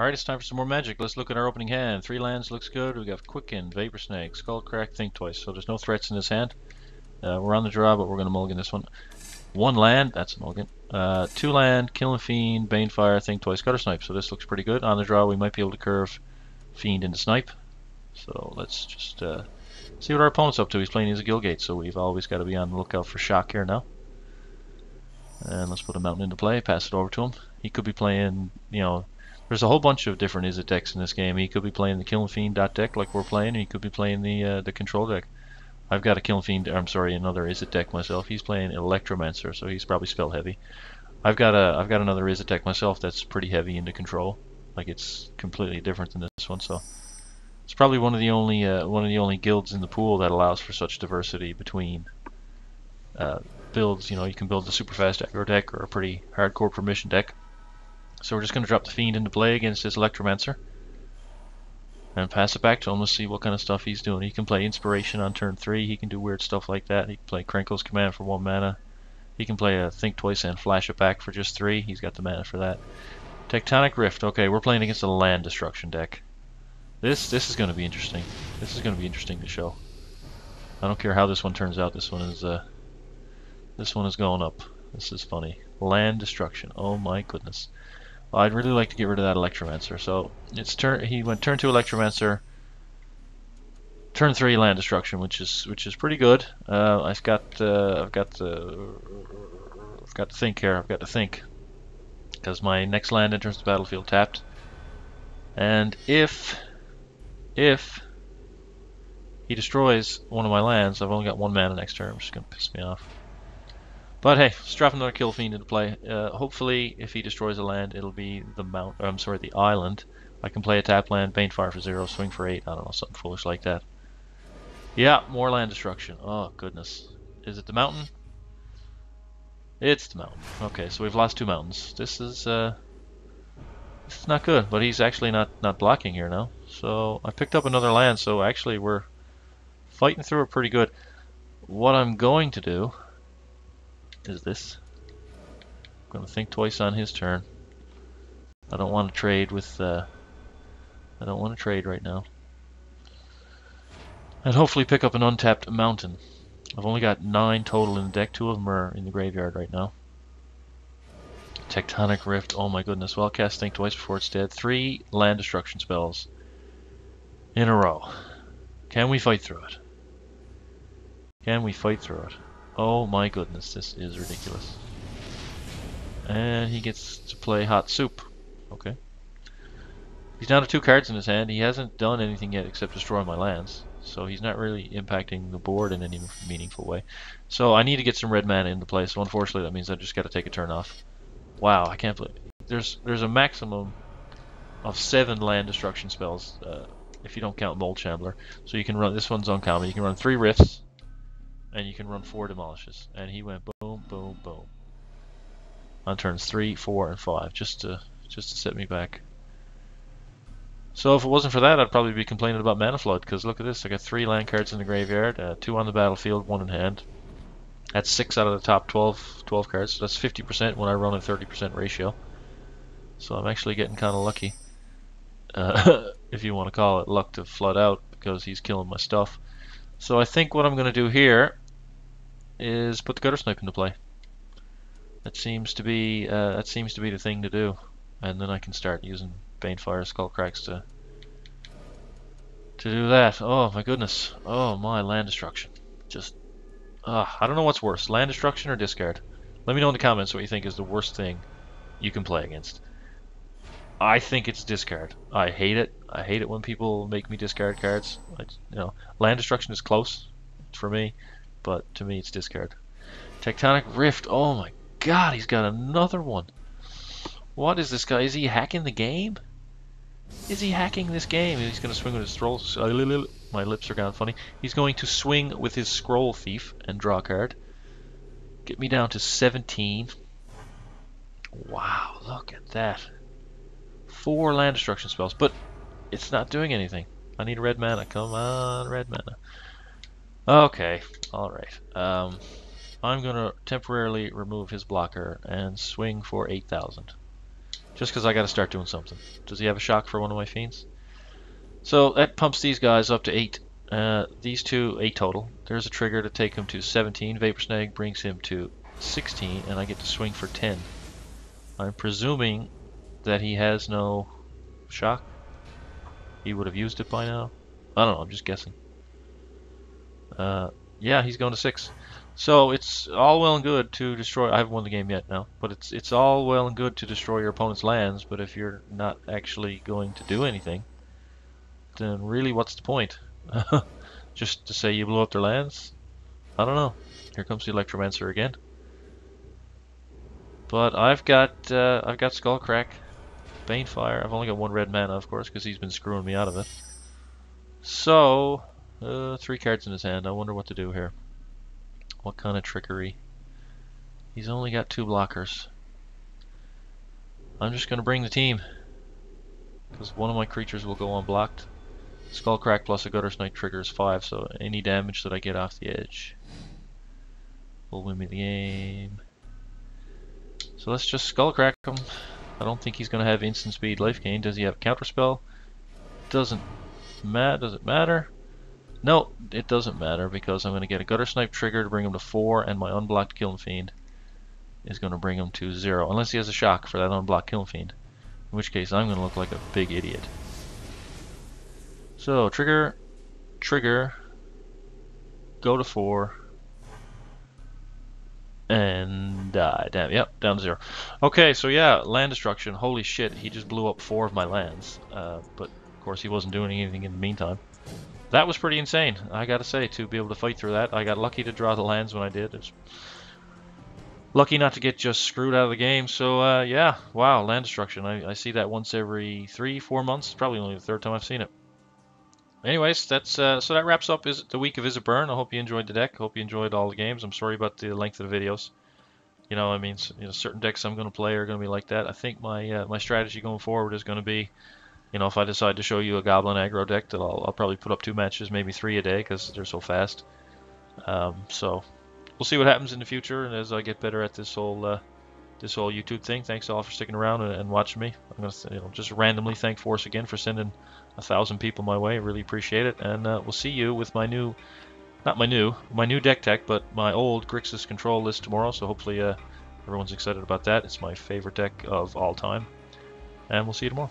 Alright, it's time for some more magic. Let's look at our opening hand. 3 lands looks good. We got Quicken, Vapor Snake, Skullcrack, Think Twice. So there's no threats in this hand. We're on the draw, but we're going to mulligan this one. 1 land, that's a mulligan. 2 land, Kiln Fiend, Banefire, Think Twice, Gutter Snipe. So this looks pretty good. On the draw, we might be able to curve Fiend into Snipe. So let's just see what our opponent's up to. He's playing Izzet Kiln Fiend, so we've always got to be on the lookout for shock here now. And let's put a mountain into play, pass it over to him. He could be playing, you know, there's a whole bunch of different Izzet decks in this game. He could be playing the Kiln Fiend deck like we're playing, and he could be playing the control deck. I've got a Kiln Fiend, I'm sorry, another Izzet deck myself. He's playing Electromancer, so he's probably spell heavy. I've got another Izzet deck myself that's pretty heavy into control. Like it's completely different than this one, so it's probably one of the only guilds in the pool that allows for such diversity between builds. You know, you can build a super fast aggro deck or a pretty hardcore permission deck. So we're just going to drop the Fiend into play against his Electromancer and pass it back to him. Let's see what kind of stuff he's doing. He can play Inspiration on turn 3. He can do weird stuff like that. He can play Krinkle's Command for 1 mana. He can play a Think Twice and flash it back for just 3. He's got the mana for that. Tectonic Rift. Okay, we're playing against a land destruction deck. This is going to be interesting. This is going to be interesting to show. I don't care how this one turns out. This one is going up. This is funny. Land destruction. Oh my goodness. Well, I'd really like to get rid of that Electromancer. So it's he went turn 2 Electromancer, turn 3 land destruction, which is pretty good. I've got to think here. I've got to think because my next land enters the battlefield tapped, and if he destroys one of my lands, I've only got 1 mana next turn, which is gonna piss me off. But hey, let's drop another Kiln Fiend into play. Hopefully, if he destroys a land, it'll be the island. I can play a tap land, Banefire for 0, swing for 8. I don't know, something foolish like that. Yeah, more land destruction. Oh goodness, is it the mountain? It's the mountain. Okay, so we've lost 2 mountains. This is not good. But he's actually not blocking here now. So I picked up another land. So actually, we're fighting through it pretty good. What I'm going to do is this. I'm going to think twice on his turn. I don't want to trade with I don't want to trade right now. And hopefully pick up an untapped mountain. I've only got 9 total in the deck. 2 of them are in the graveyard right now. Tectonic Rift. Oh my goodness. Well, cast Think Twice before it's dead. 3 land destruction spells in a row. Can we fight through it? Can we fight through it? Oh my goodness, this is ridiculous. And he gets to play Hot Soup. Okay. He's down to 2 cards in his hand. He hasn't done anything yet except destroy my lands. So he's not really impacting the board in any meaningful way. So I need to get some red mana into play. So unfortunately that means I just got to take a turn off. Wow, I can't believe there's a maximum of 7 land destruction spells if you don't count Mold Shambler. So you can run, this one's uncommon. You can run 3 Rifts. And you can run 4 Demolishes. And he went boom, boom, boom. On turns 3, 4, and 5. Just to set me back. So if it wasn't for that, I'd probably be complaining about Mana Flood. Because look at this. I got 3 land cards in the graveyard. 2 on the battlefield, 1 in hand. That's 6 out of the top 12 cards. So that's 50% when I run a 30% ratio. So I'm actually getting kind of lucky. If you want to call it luck to flood out. Because he's killing my stuff. So I think what I'm going to do here is put the Gutter Snipe into play. That seems to be the thing to do, and then I can start using Banefire, Skullcracks to do that. Oh my goodness! Oh my, land destruction. Just I don't know what's worse, land destruction or discard. Let me know in the comments what you think is the worst thing you can play against. I think it's discard. I hate it. I hate it when people make me discard cards. Land destruction is close for me, but to me it's discard. Tectonic Rift. Oh my god, he's got another one. What is this guy? Is he hacking the game? Is he hacking this game? He's going to swing with his scrolls. My lips are gone funny. He's going to swing with his Scroll Thief and draw a card. Get me down to 17. Wow, look at that. 4 land destruction spells, but it's not doing anything. I need red mana. Come on, red mana. Okay, alright. I'm going to temporarily remove his blocker and swing for 8,000. Just because I got to start doing something. Does he have a shock for one of my fiends? So that pumps these guys up to 8. These two, 8 total. There's a trigger to take him to 17. Vapor Snag brings him to 16, and I get to swing for 10. I'm presuming that he has no shock. He would have used it by now. I don't know, I'm just guessing. Yeah, he's going to 6. So it's all well and good to destroy. I haven't won the game yet now, but it's all well and good to destroy your opponent's lands. But if you're not actually going to do anything, then really, what's the point? Just to say you blew up their lands? I don't know. Here comes the Electromancer again. But I've got Skullcrack, Banefire. I've only got 1 red mana, of course, because he's been screwing me out of it. So 3 cards in his hand. I wonder what to do here. What kind of trickery? He's only got 2 blockers. I'm just going to bring the team, because one of my creatures will go unblocked. Skullcrack plus a Guttersnipe triggers 5, so any damage that I get off the edge will win me the game. So let's just Skullcrack him. I don't think he's going to have instant speed life gain. Does he have counterspell? Does it matter? No, it doesn't matter, because I'm going to get a Guttersnipe trigger to bring him to 4, and my unblocked Kiln Fiend is going to bring him to 0, unless he has a shock for that unblocked Kiln Fiend, in which case I'm going to look like a big idiot. So trigger, go to 4, and die. Damn, yep, down to 0. Okay, so yeah, land destruction. Holy shit, he just blew up 4 of my lands. But of course he wasn't doing anything in the meantime. That was pretty insane, I gotta say, to be able to fight through that. I got lucky to draw the lands when I did. It's lucky not to get just screwed out of the game. So yeah, wow, land destruction. I see that once every 3-4 months. Probably only the 3rd time I've seen it. Anyways, that's so that wraps up the week of Izzet Burn. I hope you enjoyed the deck. I hope you enjoyed all the games. I'm sorry about the length of the videos. You know, I mean, certain decks I'm going to play are going to be like that. I think my my strategy going forward is going to be, you know, if I decide to show you a Goblin aggro deck, that I'll probably put up 2 matches, maybe 3 a day, because they're so fast. So we'll see what happens in the future, and as I get better at this whole YouTube thing. Thanks all for sticking around and watching me. I'm going to just randomly thank Force again for sending 1,000 people my way. I really appreciate it, and we'll see you with my new, not my new deck tech, but my old Grixis control list tomorrow. So hopefully everyone's excited about that. It's my favorite deck of all time, and we'll see you tomorrow.